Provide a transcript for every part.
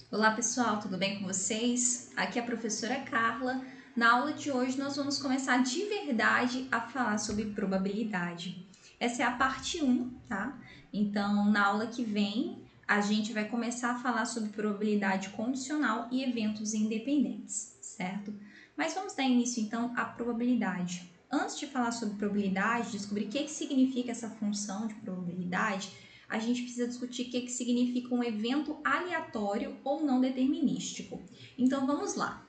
Olá pessoal, tudo bem com vocês? Aqui é a professora Carla. Na aula de hoje nós vamos começar de verdade a falar sobre probabilidade. Essa é a parte 1, tá? Então, na aula que vem, a gente vai começar a falar sobre probabilidade condicional e eventos independentes, certo? Mas vamos dar início então à probabilidade. Antes de falar sobre probabilidade, descobrir o que significa essa função de probabilidade, a gente precisa discutir o que significa um evento aleatório ou não determinístico. Então vamos lá.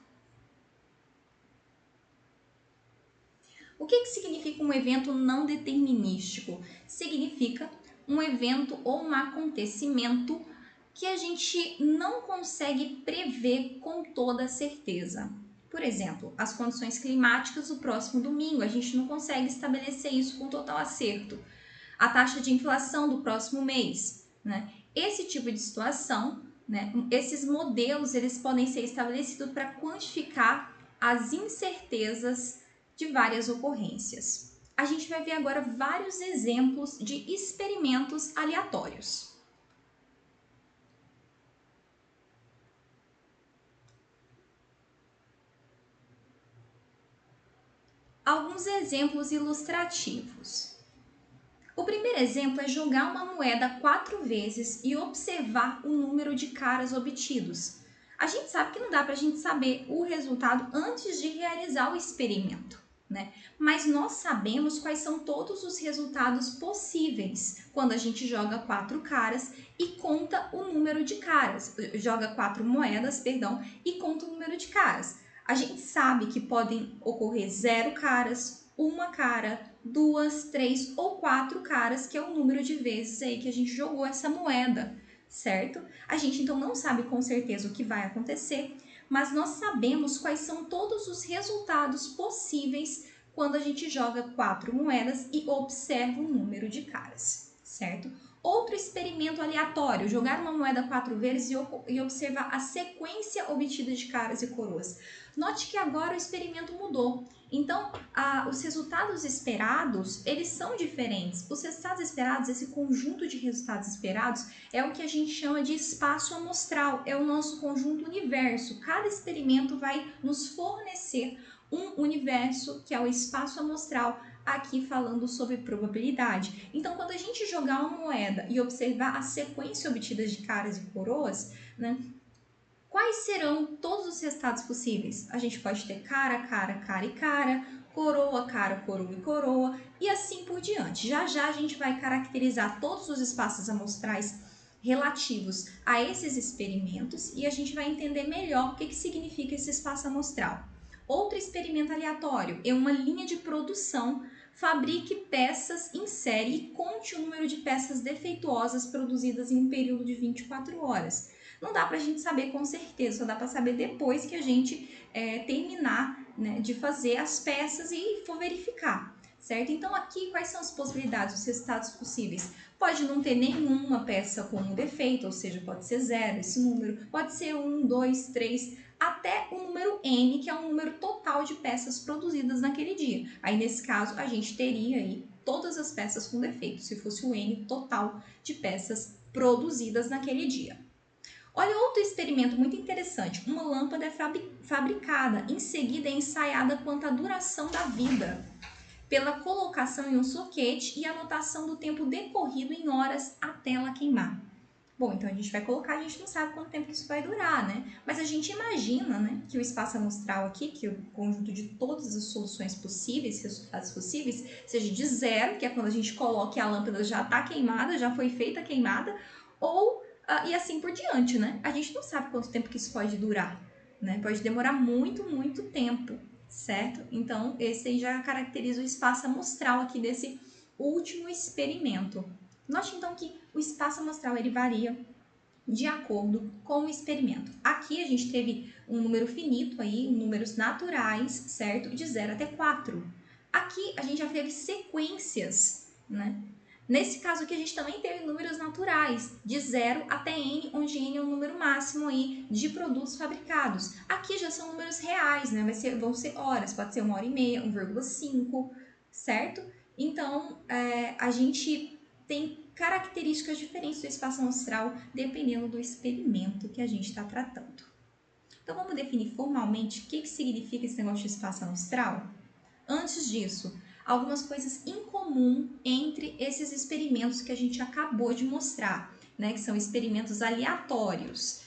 O que significa um evento não determinístico? Significa um evento ou um acontecimento que a gente não consegue prever com toda certeza. Por exemplo, as condições climáticas do próximo domingo, a gente não consegue estabelecer isso com total acerto. A taxa de inflação do próximo mês, né? Esse tipo de situação, né? Esses modelos eles podem ser estabelecidos para quantificar as incertezas de várias ocorrências. A gente vai ver agora vários exemplos de experimentos aleatórios. Alguns exemplos ilustrativos. O primeiro exemplo é jogar uma moeda 4 vezes e observar o número de caras obtidos. A gente sabe que não dá para a gente saber o resultado antes de realizar o experimento, né? Mas nós sabemos quais são todos os resultados possíveis quando a gente joga 4 caras e conta o número de caras, joga 4 moedas, perdão, e conta o número de caras. A gente sabe que podem ocorrer 0 caras, uma cara, 2, 3 ou 4 caras, que é o número de vezes aí que a gente jogou essa moeda, certo? A gente então não sabe com certeza o que vai acontecer, mas nós sabemos quais são todos os resultados possíveis quando a gente joga 4 moedas e observa o número de caras, certo? Outro experimento aleatório, jogar uma moeda 4 vezes e observar a sequência obtida de caras e coroas. Note que agora o experimento mudou. Então, os resultados esperados, eles são diferentes. Os resultados esperados, esse conjunto de resultados esperados, é o que a gente chama de espaço amostral, é o nosso conjunto universo. Cada experimento vai nos fornecer um universo, que é o espaço amostral, aqui falando sobre probabilidade. Então, quando a gente jogar uma moeda e observar a sequência obtida de caras e coroas, né, quais serão todos os resultados possíveis? A gente pode ter cara, cara, cara e cara, coroa, cara, coroa e coroa, e assim por diante. Já já a gente vai caracterizar todos os espaços amostrais relativos a esses experimentos e a gente vai entender melhor o que significa esse espaço amostral. Outro experimento aleatório é uma linha de produção. Fabrique peças em série e conte o número de peças defeituosas produzidas em um período de 24 horas. Não dá para a gente saber com certeza, só dá para saber depois que a gente terminar, né, de fazer as peças e for verificar, certo? Então aqui quais são as possibilidades, os resultados possíveis? Pode não ter nenhuma peça com um defeito, ou seja, pode ser 0 esse número, pode ser 1, 2, 3, até o número N, que é o número total de peças produzidas naquele dia. Aí nesse caso a gente teria aí todas as peças com defeito, se fosse o N total de peças produzidas naquele dia. Olha outro experimento muito interessante. Uma lâmpada é fabricada, em seguida é ensaiada quanto à duração da vida, pela colocação em um soquete e anotação do tempo decorrido em horas até ela queimar. Bom, então a gente vai colocar, a gente não sabe quanto tempo isso vai durar, né? Mas a gente imagina, né, que o espaço amostral aqui, que o conjunto de todas as soluções possíveis, resultados possíveis, seja de 0, que é quando a gente coloca e a lâmpada já está queimada, já foi feita a queimada, ou e assim por diante, né? A gente não sabe quanto tempo que isso pode durar, né? Pode demorar muito, muito tempo, certo? Então, esse aí já caracteriza o espaço amostral aqui desse último experimento. Note então que o espaço amostral ele varia de acordo com o experimento. Aqui a gente teve um número finito aí, números naturais, certo? De 0 até 4. Aqui a gente já teve sequências, né? Nesse caso aqui a gente também teve números naturais, de 0 até n, onde n é o número máximo aí de produtos fabricados. Aqui já são números reais, né? Vão ser horas, pode ser 1h30, 1,5, certo? Então, a gente tem características diferentes do espaço amostral, dependendo do experimento que a gente está tratando. Então, vamos definir formalmente o que significa esse negócio de espaço amostral? Antes disso, algumas coisas em comum entre esses experimentos que a gente acabou de mostrar, né, que são experimentos aleatórios.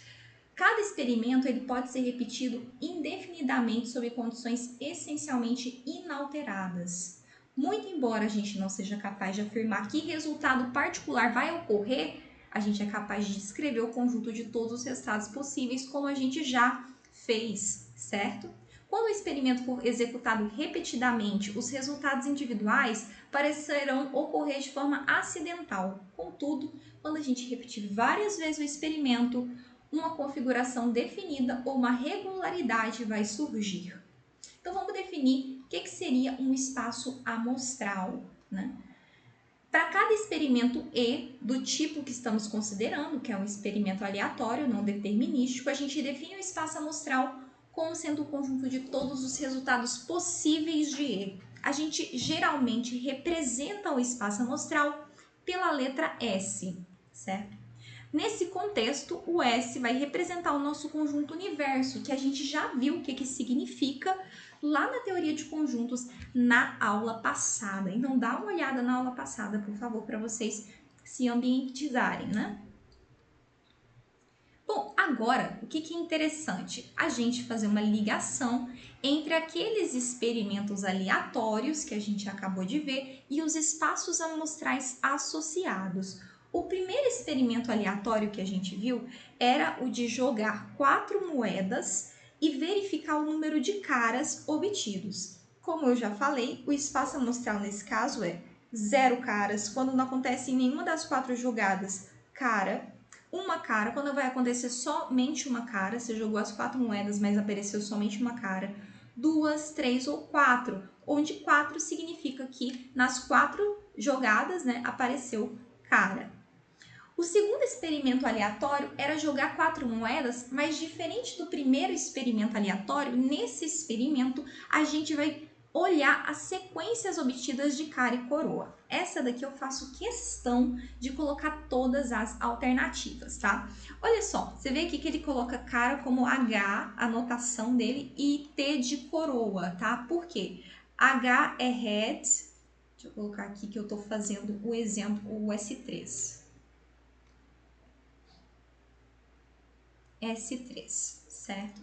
Cada experimento ele pode ser repetido indefinidamente sob condições essencialmente inalteradas. Muito embora a gente não seja capaz de afirmar que resultado particular vai ocorrer, a gente é capaz de descrever o conjunto de todos os resultados possíveis, como a gente já fez, certo? Quando o experimento for executado repetidamente, os resultados individuais parecerão ocorrer de forma acidental. Contudo, quando a gente repetir várias vezes o experimento, uma configuração definida ou uma regularidade vai surgir. Então, vamos definir o que seria um espaço amostral, né? Para cada experimento E do tipo que estamos considerando, que é um experimento aleatório, não determinístico, a gente define o espaço amostral como sendo o conjunto de todos os resultados possíveis de E. A gente geralmente representa o espaço amostral pela letra S, certo? Nesse contexto, o S vai representar o nosso conjunto universo, que a gente já viu o que significa lá na teoria de conjuntos na aula passada. Então, dá uma olhada na aula passada, por favor, para vocês se ambientizarem, né? Bom, agora, o que é interessante? A gente fazer uma ligação entre aqueles experimentos aleatórios que a gente acabou de ver e os espaços amostrais associados. O primeiro experimento aleatório que a gente viu era o de jogar 4 moedas e verificar o número de caras obtidos. Como eu já falei, o espaço amostral nesse caso é 0 caras, quando não acontece em nenhuma das 4 jogadas, cara. Uma cara, quando vai acontecer somente uma cara, você jogou as 4 moedas, mas apareceu somente uma cara. 2, 3 ou 4, onde 4 significa que nas 4 jogadas, né, apareceu cara. O segundo experimento aleatório era jogar 4 moedas, mas diferente do primeiro experimento aleatório, nesse experimento a gente vai olhar as sequências obtidas de cara e coroa. Essa daqui eu faço questão de colocar todas as alternativas, tá? Olha só, você vê aqui que ele coloca cara como H, a notação dele, e T de coroa, tá? Por quê? H é head, deixa eu colocar aqui que eu tô fazendo o exemplo, o S3. S3, certo?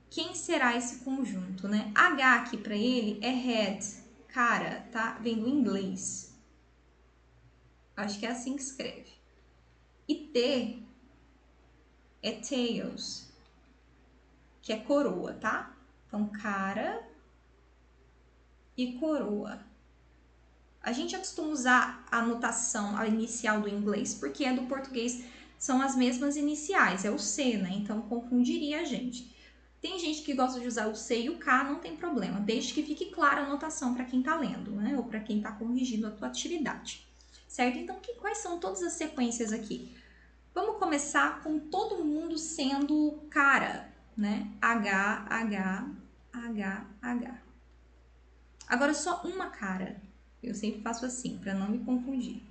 Quem será esse conjunto, né? H aqui para ele é head, cara, tá? Vem do inglês. Acho que é assim que escreve. E T é tails, que é coroa, tá? Então, cara e coroa. A gente costuma usar a notação a inicial do inglês, porque é do português, são as mesmas iniciais, é o C, né? Então, confundiria a gente. Tem gente que gosta de usar o C e o K, não tem problema, desde que fique clara a anotação para quem está lendo, né? Ou para quem está corrigindo a tua atividade, certo? Então, quais são todas as sequências aqui? Vamos começar com todo mundo sendo cara, né? H, H, H, H. Agora, só uma cara. Eu sempre faço assim, para não me confundir.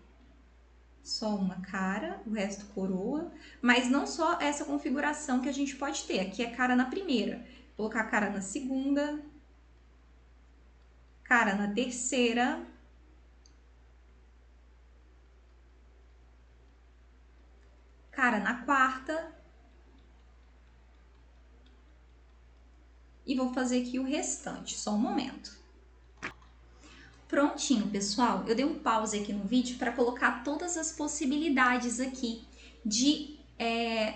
Só uma cara, o resto coroa, mas não só essa configuração que a gente pode ter. Aqui é cara na primeira, vou colocar cara na segunda, cara na terceira, cara na quarta, e vou fazer aqui o restante, só um momento. Prontinho, pessoal, eu dei um pause aqui no vídeo para colocar todas as possibilidades aqui de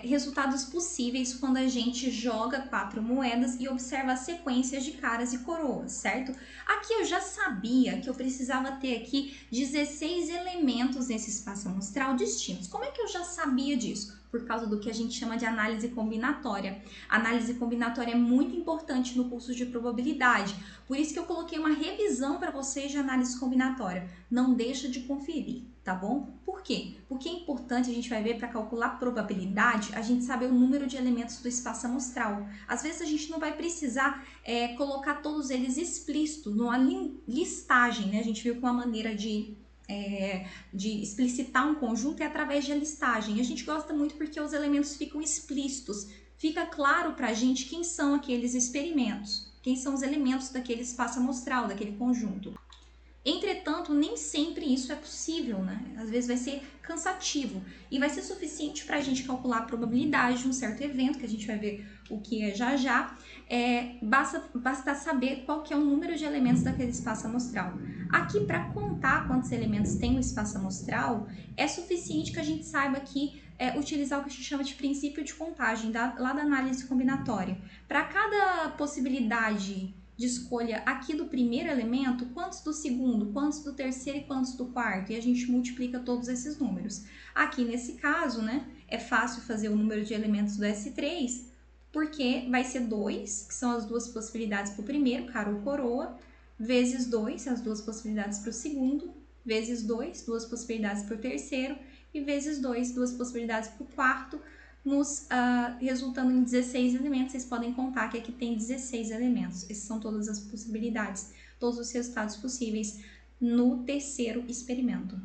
resultados possíveis quando a gente joga 4 moedas e observa as sequências de caras e coroas, certo? Aqui eu já sabia que eu precisava ter aqui 16 elementos nesse espaço amostral distintos. Como é que eu já sabia disso? Por causa do que a gente chama de análise combinatória. A análise combinatória é muito importante no curso de probabilidade, por isso que eu coloquei uma revisão para vocês de análise combinatória. Não deixa de conferir, tá bom? Por quê? Porque é importante, a gente vai ver, para calcular probabilidade, a gente saber o número de elementos do espaço amostral. Às vezes a gente não vai precisar colocar todos eles explícitos numa listagem, né? A gente viu que uma maneira de de explicitar um conjunto é através de listagem. A gente gosta muito porque os elementos ficam explícitos, fica claro para a gente quem são aqueles experimentos, quem são os elementos daquele espaço amostral, daquele conjunto. Entretanto, nem sempre isso é possível, né? Às vezes vai ser cansativo e vai ser suficiente para a gente calcular a probabilidade de um certo evento, que a gente vai ver o que é já já. Basta saber qual que é o número de elementos daquele espaço amostral. Aqui, para contar quantos elementos tem o espaço amostral, é suficiente que a gente saiba que utilizar o que a gente chama de princípio de contagem, lá da análise combinatória. Para cada possibilidade de escolha aqui do primeiro elemento, quantos do segundo, quantos do terceiro e quantos do quarto, e a gente multiplica todos esses números. Aqui nesse caso, né, é fácil fazer o número de elementos do S3, porque vai ser 2, que são as duas possibilidades para o primeiro, cara ou coroa, vezes 2, as duas possibilidades para o segundo, vezes 2, duas possibilidades para o terceiro, e vezes 2, duas possibilidades para o quarto, resultando em 16 elementos. Vocês podem contar que aqui tem 16 elementos. Essas são todas as possibilidades, todos os resultados possíveis no terceiro experimento.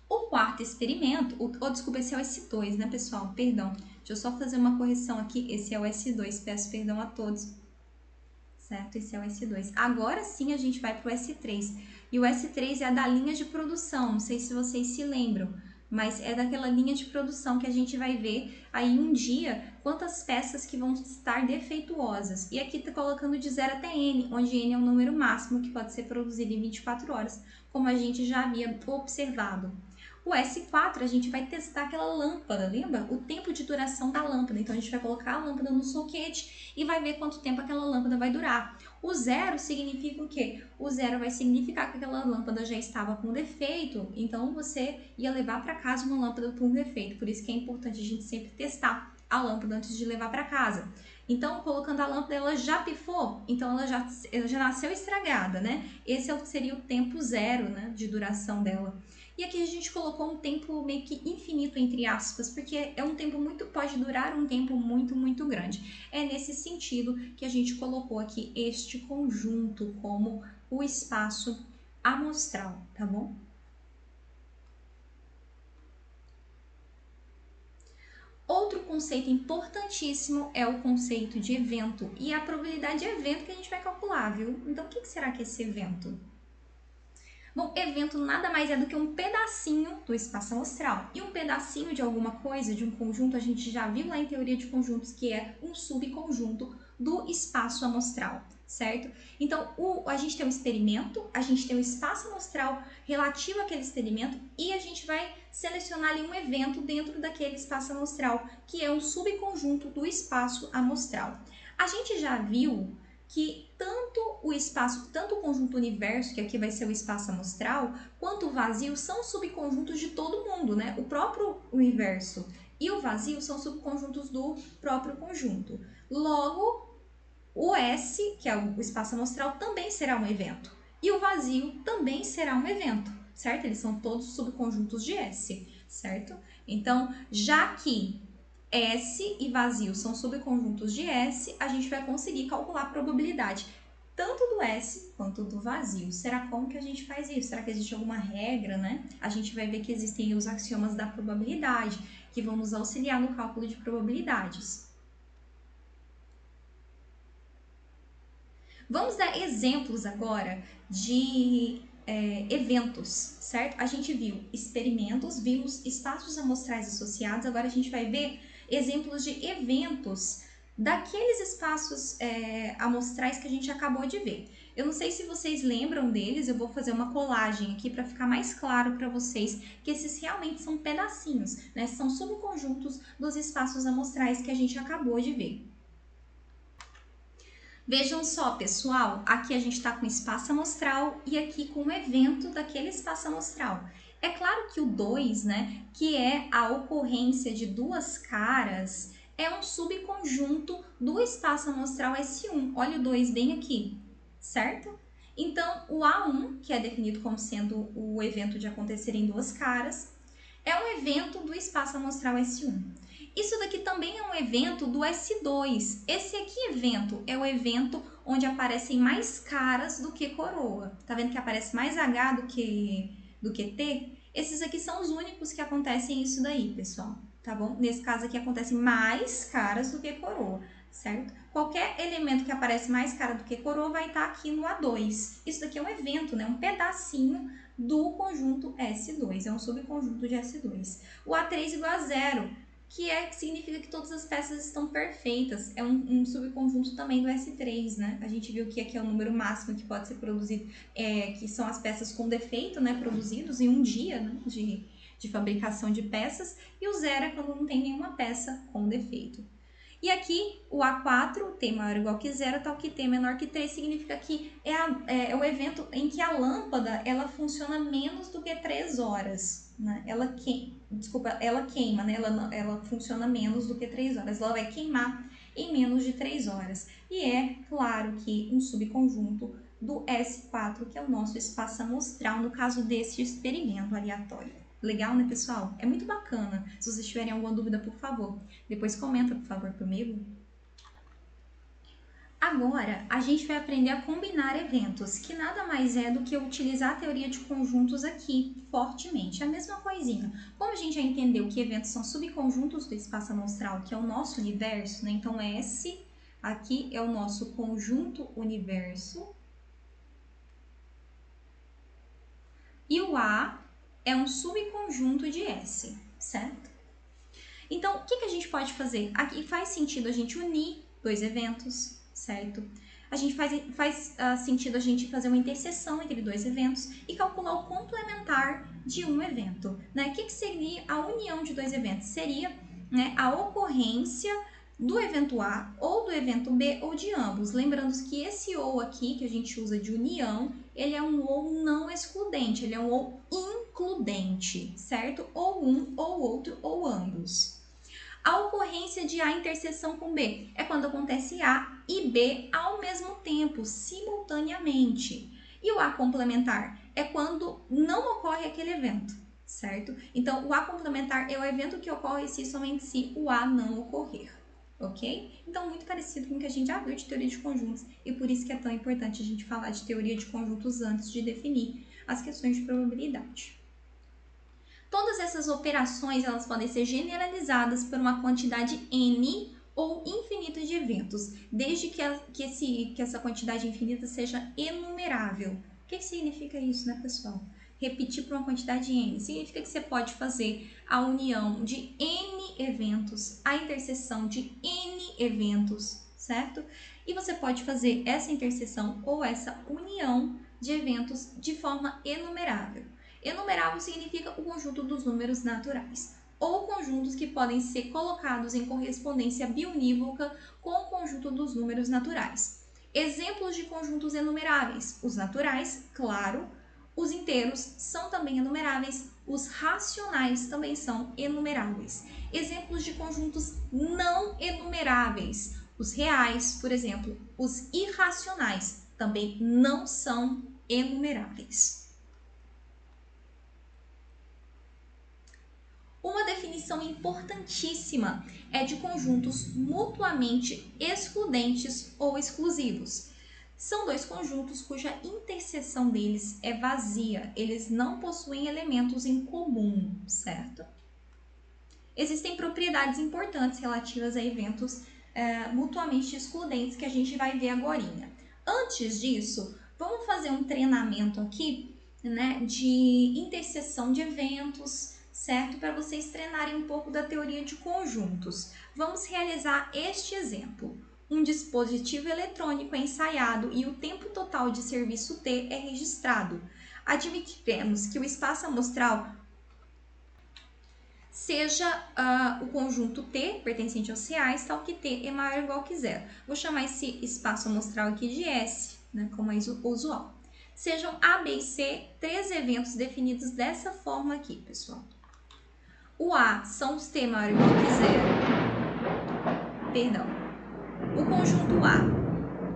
O quarto experimento, desculpa, esse é o S2, né, pessoal? Perdão, deixa eu só fazer uma correção aqui. Esse é o S2, peço perdão a todos. Certo? Esse é o S2. Agora sim a gente vai para o S3. E o S3 é a da linha de produção, não sei se vocês se lembram, mas é daquela linha de produção que a gente vai ver aí um dia quantas peças que vão estar defeituosas. E aqui está colocando de 0 até N, onde N é o número máximo que pode ser produzido em 24 horas, como a gente já havia observado. O S4 a gente vai testar aquela lâmpada, lembra? O tempo de duração da lâmpada. Então a gente vai colocar a lâmpada no soquete e vai ver quanto tempo aquela lâmpada vai durar. O 0 significa o quê? O 0 vai significar que aquela lâmpada já estava com defeito, então você ia levar para casa uma lâmpada com defeito. Por isso que é importante a gente sempre testar a lâmpada antes de levar para casa. Então, colocando a lâmpada, ela já pifou, então ela já nasceu estragada, né? Esse seria o tempo 0, né, de duração dela. E aqui a gente colocou um tempo meio que infinito, entre aspas, porque é um tempo pode durar um tempo muito, muito grande. É nesse sentido que a gente colocou aqui este conjunto como o espaço amostral, tá bom? Outro conceito importantíssimo é o conceito de evento, e a probabilidade de evento que a gente vai calcular, viu? Então, o que será que é esse evento? Bom, evento nada mais é do que um pedacinho do espaço amostral. E um pedacinho de alguma coisa, de um conjunto, a gente já viu lá em teoria de conjuntos, que é um subconjunto do espaço amostral, certo? Então, a gente tem um experimento, a gente tem um espaço amostral relativo àquele experimento e a gente vai selecionar ali um evento dentro daquele espaço amostral, que é um subconjunto do espaço amostral. A gente já viu que tanto o conjunto universo, que aqui vai ser o espaço amostral, quanto o vazio são subconjuntos de todo mundo, né? O próprio universo e o vazio são subconjuntos do próprio conjunto. Logo, o S, que é o espaço amostral, também será um evento. E o vazio também será um evento, certo? Eles são todos subconjuntos de S, certo? Então, já que S e vazio são subconjuntos de S, a gente vai conseguir calcular a probabilidade tanto do S quanto do vazio. Será como que a gente faz isso? Será que existe alguma regra, né? A gente vai ver que existem os axiomas da probabilidade, que vão nos auxiliar no cálculo de probabilidades. Vamos dar exemplos agora de eventos, certo? A gente viu experimentos, vimos espaços amostrais associados, agora a gente vai ver exemplos de eventos daqueles espaços amostrais que a gente acabou de ver. Eu não sei se vocês lembram deles, eu vou fazer uma colagem aqui para ficar mais claro para vocês que esses realmente são pedacinhos, né? São subconjuntos dos espaços amostrais que a gente acabou de ver. Vejam só, pessoal, aqui a gente está com espaço amostral e aqui com o evento daquele espaço amostral. É claro que o 2, né, que é a ocorrência de duas caras, é um subconjunto do espaço amostral S1. Olha o 2 bem aqui, certo? Então, o A1, que é definido como sendo o evento de acontecer em duas caras, é um evento do espaço amostral S1. Isso daqui também é um evento do S2. Esse aqui evento é o evento onde aparecem mais caras do que coroa. Tá vendo que aparece mais H do que do que T, esses aqui são os únicos que acontecem isso daí, pessoal, tá bom? Nesse caso aqui acontecem mais caras do que coroa, certo? Qualquer elemento que aparece mais cara do que coroa vai estar aqui no A2. Isso daqui é um evento, né? Um pedacinho do conjunto S2, é um subconjunto de S2. O A3 igual a zero, que significa que todas as peças estão perfeitas. É um subconjunto também do S3, né? A gente viu que aqui é o número máximo que pode ser produzido, que são as peças com defeito, né? Produzidos em um dia, né? de fabricação de peças. E o zero é quando não tem nenhuma peça com defeito. E aqui, o A4, T maior ou igual que zero, tal que T menor que 3, significa que é o evento em que a lâmpada ela funciona menos do que 3 horas. Né? Ela queima, né? Ela funciona menos do que 3 horas. Ela vai queimar em menos de 3 horas. E é, claro, que um subconjunto do S4, que é o nosso espaço amostral, no caso desse experimento aleatório. Legal, né, pessoal? É muito bacana. Se vocês tiverem alguma dúvida, por favor, depois comenta, por favor, comigo. Agora, a gente vai aprender a combinar eventos, que nada mais é do que utilizar a teoria de conjuntos aqui, fortemente. A mesma coisinha. Como a gente já entendeu que eventos são subconjuntos do espaço amostral, que é o nosso universo, né? Então, S aqui é o nosso conjunto universo. E o A é um subconjunto de S, certo? Então, o que a gente pode fazer? Aqui faz sentido a gente unir dois eventos, certo? A gente faz sentido a gente fazer uma interseção entre dois eventos e calcular o complementar de um evento, né? O que seria a união de dois eventos? Seria, né, a ocorrência do evento A ou do evento B ou de ambos. Lembrando que esse ou aqui que a gente usa de união, ele é um ou não excludente, ele é um ou includente, certo? Ou um, ou outro, ou ambos. A ocorrência de A interseção com B é quando acontece A e B ao mesmo tempo, simultaneamente. E o A complementar é quando não ocorre aquele evento, certo? Então, o A complementar é o evento que ocorre se somente se o A não ocorrer, ok? Então, muito parecido com o que a gente já viu de teoria de conjuntos, e por isso que é tão importante a gente falar de teoria de conjuntos antes de definir as questões de probabilidade. Todas essas operações elas podem ser generalizadas por uma quantidade N ou infinita de eventos, desde que essa quantidade infinita seja enumerável. O que significa isso, né, pessoal? Repetir por uma quantidade N significa que você pode fazer a união de N eventos, a interseção de N eventos, certo? E você pode fazer essa interseção ou essa união de eventos de forma enumerável. Enumerável significa o conjunto dos números naturais, ou conjuntos que podem ser colocados em correspondência biunívoca com o conjunto dos números naturais. Exemplos de conjuntos enumeráveis: os naturais, claro, os inteiros são também enumeráveis, os racionais também são enumeráveis. Exemplos de conjuntos não enumeráveis: os reais, por exemplo, os irracionais também não são enumeráveis. Uma definição importantíssima é de conjuntos mutuamente excludentes ou exclusivos. São dois conjuntos cuja interseção deles é vazia, eles não possuem elementos em comum, certo? Existem propriedades importantes relativas a eventos mutuamente excludentes que a gente vai ver agora. Antes disso, vamos fazer um treinamento aqui, né, de interseção de eventos, certo? Para vocês treinarem um pouco da teoria de conjuntos. Vamos realizar este exemplo. Um dispositivo eletrônico é ensaiado e o tempo total de serviço T é registrado. Admitiremos que o espaço amostral seja o conjunto T, pertencente aos reais, tal que T é maior ou igual que zero. Vou chamar esse espaço amostral aqui de S, né, como é usual. Sejam A, B e C, três eventos definidos dessa forma aqui, pessoal. O A são os T maior ou igual que zero. Perdão. O conjunto A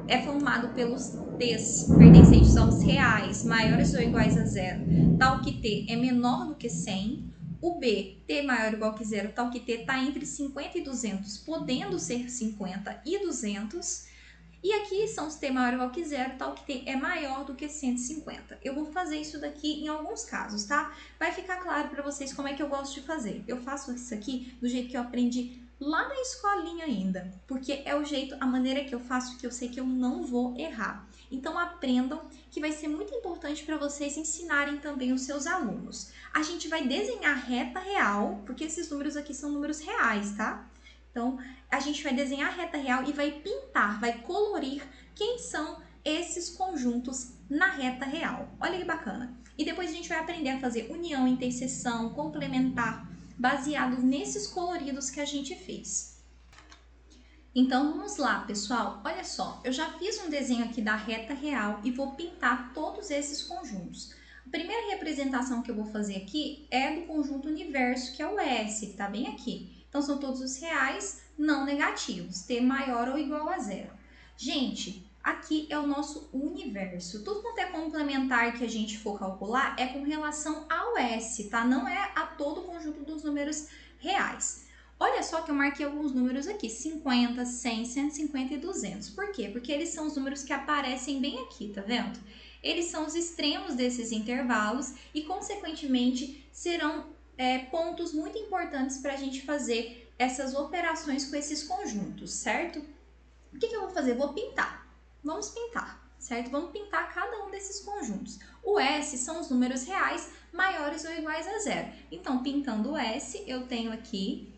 é formado pelos T's pertencentes aos reais, maiores ou iguais a zero, tal que T é menor do que 100. O B, T maior ou igual que zero, tal que T está entre 50 e 200, podendo ser 50 e 200. E aqui são os t maior ou igual que zero, tal que t é maior do que 150. Eu vou fazer isso daqui em alguns casos, tá? Vai ficar claro para vocês como é que eu gosto de fazer. Eu faço isso aqui do jeito que eu aprendi lá na escolinha ainda, porque é o jeito, a maneira que eu faço que eu sei que eu não vou errar. Então aprendam que vai ser muito importante para vocês ensinarem também os seus alunos. A gente vai desenhar reta real, porque esses números aqui são números reais, tá? Então, a gente vai desenhar a reta real e vai pintar, vai colorir quem são esses conjuntos na reta real. Olha que bacana. E depois a gente vai aprender a fazer união, interseção, complementar, baseado nesses coloridos que a gente fez. Então, vamos lá, pessoal. Olha só, eu já fiz um desenho aqui da reta real e vou pintar todos esses conjuntos. A primeira representação que eu vou fazer aqui é do conjunto universo, que é o S, que está bem aqui. Então, são todos os reais não negativos, t maior ou igual a zero. Gente, aqui é o nosso universo. Tudo quanto é complementar que a gente for calcular é com relação ao S, tá? Não é a todo o conjunto dos números reais. Olha só que eu marquei alguns números aqui, 50, 100, 150 e 200. Por quê? Porque eles são os números que aparecem bem aqui, tá vendo? Eles são os extremos desses intervalos e, consequentemente, serão pontos muito importantes para a gente fazer essas operações com esses conjuntos, certo? O que eu vou fazer? Vou pintar. Vamos pintar, certo? Vamos pintar cada um desses conjuntos. O S são os números reais maiores ou iguais a zero. Então, pintando o S, eu tenho aqui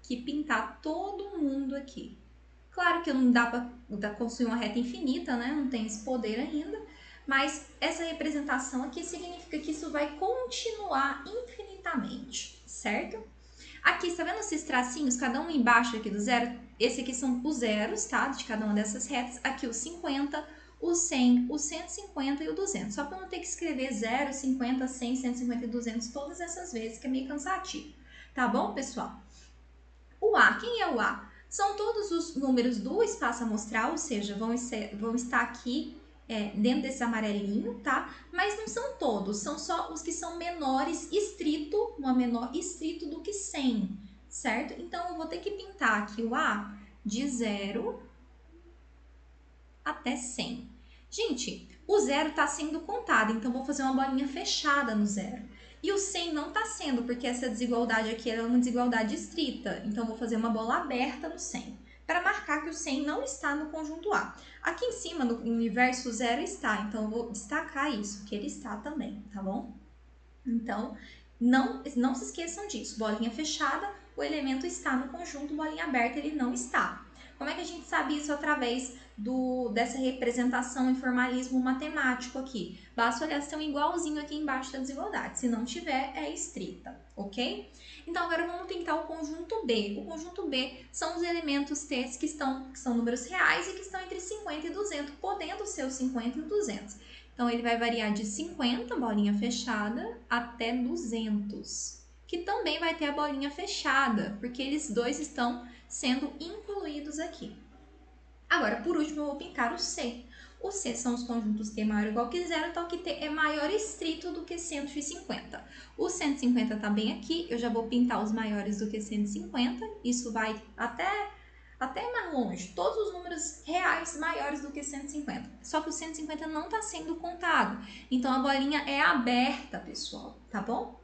que pintar todo mundo aqui. Claro que não dá para construir uma reta infinita, né? Não tem esse poder ainda, mas essa representação aqui significa que isso vai continuar infinitamente, certo? Aqui, está vendo esses tracinhos, cada um embaixo aqui do zero? Esse aqui são os zeros, tá? De cada uma dessas retas. Aqui o 50, o 100, o 150 e o 200. Só para não ter que escrever 0, 50, 100, 150 e 200 todas essas vezes, que é meio cansativo. Tá bom, pessoal? O A, quem é o A? São todos os números do espaço amostral, ou seja, vão estar aqui dentro desse amarelinho, tá? Mas não são todos, são só os que são menores estrito, uma menor estrito do que 100, certo? Então, eu vou ter que pintar aqui o A de 0 até 100. Gente, o 0 está sendo contado, então vou fazer uma bolinha fechada no 0. E o 100 não está sendo, porque essa desigualdade aqui é uma desigualdade estrita. Então, vou fazer uma bola aberta no 100, para marcar que o 100 não está no conjunto A. Aqui em cima, no universo, o 0 está, então eu vou destacar isso, que ele está também, tá bom? Então, não se esqueçam disso. Bolinha fechada, o elemento está no conjunto, bolinha aberta, ele não está. Como é que a gente sabe isso através dessa representação em formalismo matemático aqui? Basta olhar se tem um igualzinho aqui embaixo da desigualdade. Se não tiver, é estrita, ok? Então, agora vamos pintar o conjunto B. O conjunto B são os elementos T que são números reais e que estão entre 50 e 200, podendo ser os 50 e 200. Então, ele vai variar de 50, bolinha fechada, até 200, que também vai ter a bolinha fechada, porque eles dois estão sendo incluídos aqui. Agora, por último, eu vou pintar o C. O C são os conjuntos T maior ou igual que zero, então que T é maior estrito do que 150. O 150 está bem aqui, eu já vou pintar os maiores do que 150, isso vai até mais longe, todos os números reais maiores do que 150. Só que o 150 não está sendo contado, então a bolinha é aberta, pessoal, tá bom?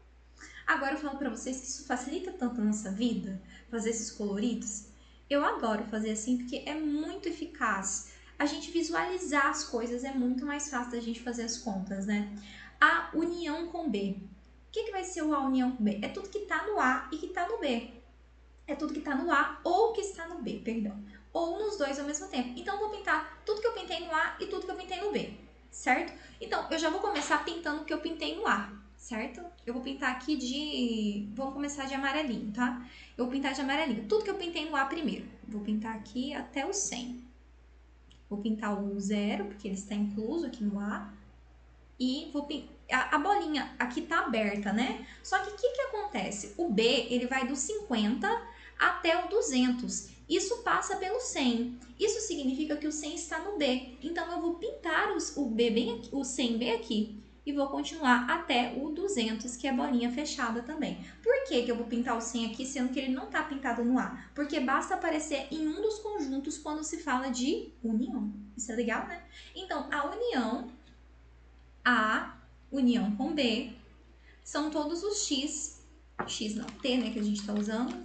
Agora eu falo para vocês que isso facilita tanto a nossa vida, fazer esses coloridos. Eu adoro fazer assim porque é muito eficaz. A gente visualizar as coisas é muito mais fácil da gente fazer as contas, né? A união com B. O que vai ser o A união com B? É tudo que está no A e que está no B. É tudo que está no A ou que está no B, perdão. Ou nos dois ao mesmo tempo. Então, eu vou pintar tudo que eu pintei no A e tudo que eu pintei no B, certo? Então, eu já vou começar pintando o que eu pintei no A, certo? Eu vou pintar aqui vamos começar de amarelinho, tá? Eu vou pintar de amarelinho. Tudo que eu pintei no A primeiro. Vou pintar aqui até o 100. Vou pintar o 0, porque ele está incluso aqui no A. E vou pintar... A bolinha aqui tá aberta, né? Só que o que acontece? O B, ele vai do 50 até o 200. Isso passa pelo 100. Isso significa que o 100 está no B. Então, eu vou pintar o B bem aqui, o 100 bem aqui. e vou continuar até o 200, que é a bolinha fechada também. Por que que eu vou pintar o 100 aqui, sendo que ele não está pintado no A? Porque basta aparecer em um dos conjuntos quando se fala de união. Isso é legal, né? Então, a união A, união com B, são todos os x não, t, né, que a gente está usando,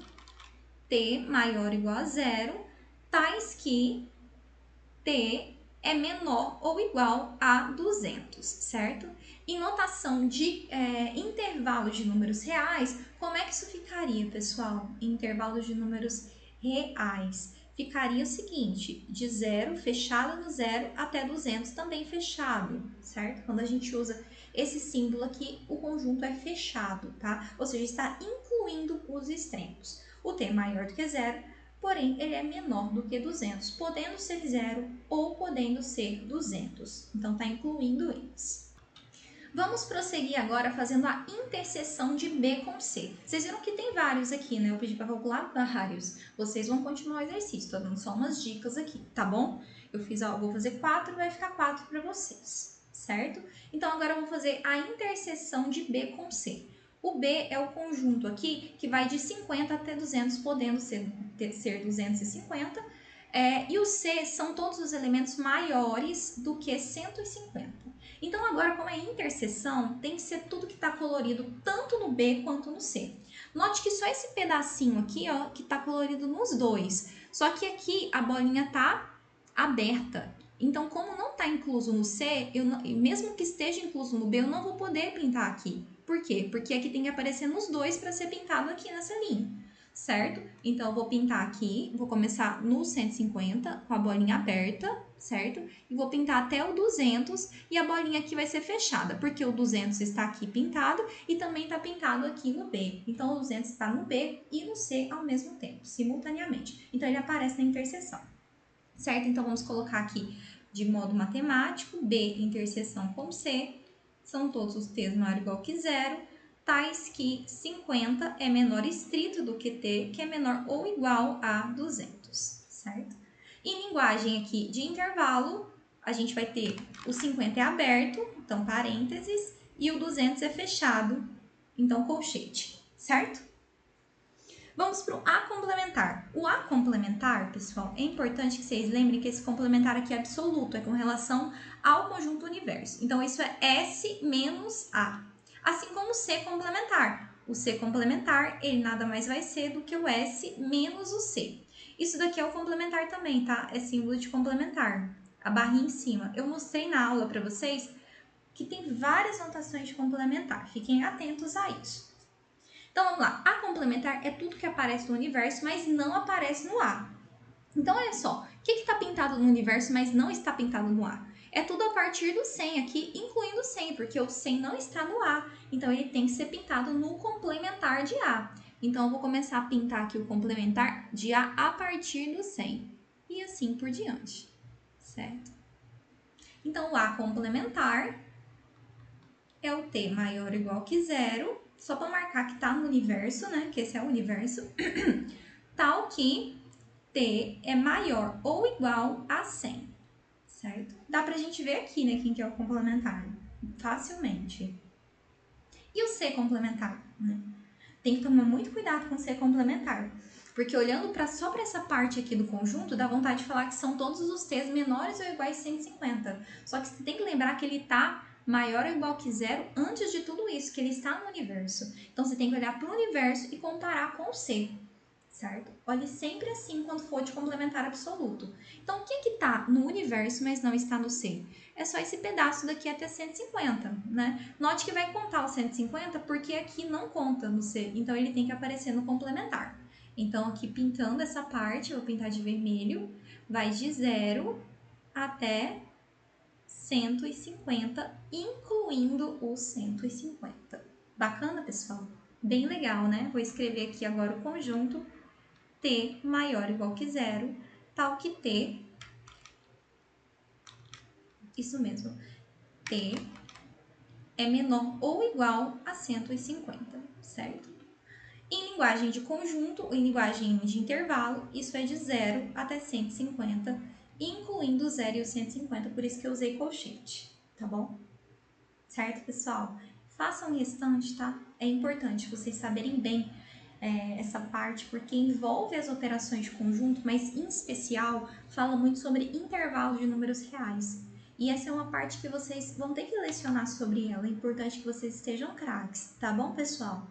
t maior ou igual a zero, tais que t é menor ou igual a 200, certo? Em notação de intervalo de números reais, como é que isso ficaria, pessoal? Em intervalos de números reais, ficaria o seguinte, de zero, fechado no zero, até 200 também fechado, certo? Quando a gente usa esse símbolo aqui, o conjunto é fechado, tá? Ou seja, está incluindo os extremos. O t é maior do que zero, porém ele é menor do que 200, podendo ser zero ou podendo ser 200. Então, está incluindo eles. Vamos prosseguir agora fazendo a interseção de B com C. Vocês viram que tem vários aqui, né? Eu pedi para calcular vários. Vocês vão continuar o exercício, estou dando só umas dicas aqui, tá bom? Vou fazer 4 e vai ficar 4 para vocês, certo? Então, agora eu vou fazer a interseção de B com C. O B é o conjunto aqui que vai de 50 até 200, podendo ser 250. E o C são todos os elementos maiores do que 150. Então, agora, como é interseção, tem que ser tudo que está colorido tanto no B quanto no C. Note que só esse pedacinho aqui, ó, que está colorido nos dois. Só que aqui a bolinha está aberta. Então, como não está incluso no C, mesmo que esteja incluso no B, eu não vou poder pintar aqui. Por quê? Porque aqui tem que aparecer nos dois para ser pintado aqui nessa linha, certo? Então, eu vou pintar aqui, vou começar no 150 com a bolinha aberta, certo? E vou pintar até o 200 e a bolinha aqui vai ser fechada, porque o 200 está aqui pintado e também está pintado aqui no B. Então, o 200 está no B e no C ao mesmo tempo, simultaneamente. Então, ele aparece na interseção, certo? Então, vamos colocar aqui de modo matemático, B interseção com C, são todos os t's maior ou igual que zero, tais que 50 é menor estrito do que t, que é menor ou igual a 200, certo? Em linguagem aqui de intervalo, a gente vai ter o 50 é aberto, então parênteses, e o 200 é fechado, então colchete, certo? Vamos para o A complementar. O A complementar, pessoal, é importante que vocês lembrem que esse complementar aqui é absoluto, é com relação ao conjunto universo. Então, isso é S menos A. Assim como o C complementar. O C complementar, ele nada mais vai ser do que o S menos o C. Isso daqui é o complementar também, tá? É símbolo de complementar. A barrinha em cima. Eu mostrei na aula para vocês que tem várias notações de complementar. Fiquem atentos a isso. Então, vamos lá. A complementar é tudo que aparece no universo, mas não aparece no A. Então, olha só. O que está pintado no universo, mas não está pintado no A? É tudo a partir do 100 aqui, incluindo o 100, porque o 100 não está no A. Então, ele tem que ser pintado no complementar de A. Então, eu vou começar a pintar aqui o complementar de A a partir do 100. E assim por diante, certo? Então, o A complementar é o T maior ou igual que zero, só para marcar que está no universo, né? Que esse é o universo, tal que T é maior ou igual a 100, certo? Dá pra gente ver aqui, né, quem que é o complementar, facilmente. E o C complementar, né? Tem que tomar muito cuidado com o C complementar, porque olhando só para essa parte aqui do conjunto, dá vontade de falar que são todos os T's menores ou iguais a 150. Só que você tem que lembrar que ele está maior ou igual que zero antes de tudo isso, que ele está no universo. Então, você tem que olhar para o universo e comparar com o C, certo? Olhe sempre assim quando for de complementar absoluto. Então, o que está no universo, mas não está no C? É só esse pedaço daqui até 150, né? Note que vai contar o 150 porque aqui não conta no C, então ele tem que aparecer no complementar. Então, aqui pintando essa parte, eu vou pintar de vermelho, vai de 0 até 150, incluindo o 150. Bacana, pessoal? Bem legal, né? Vou escrever aqui agora o conjunto T maior ou igual que zero, tal que T, isso mesmo, T é menor ou igual a 150, certo? Em linguagem de conjunto, em linguagem de intervalo, isso é de 0 até 150, incluindo o 0 e o 150, por isso que eu usei colchete, tá bom? certo, pessoal? Façam o restante, tá? É importante vocês saberem bem essa parte, porque envolve as operações de conjunto, mas em especial fala muito sobre intervalo de números reais. E essa é uma parte que vocês vão ter que lecionar sobre ela. É importante que vocês estejam craques, tá bom, pessoal?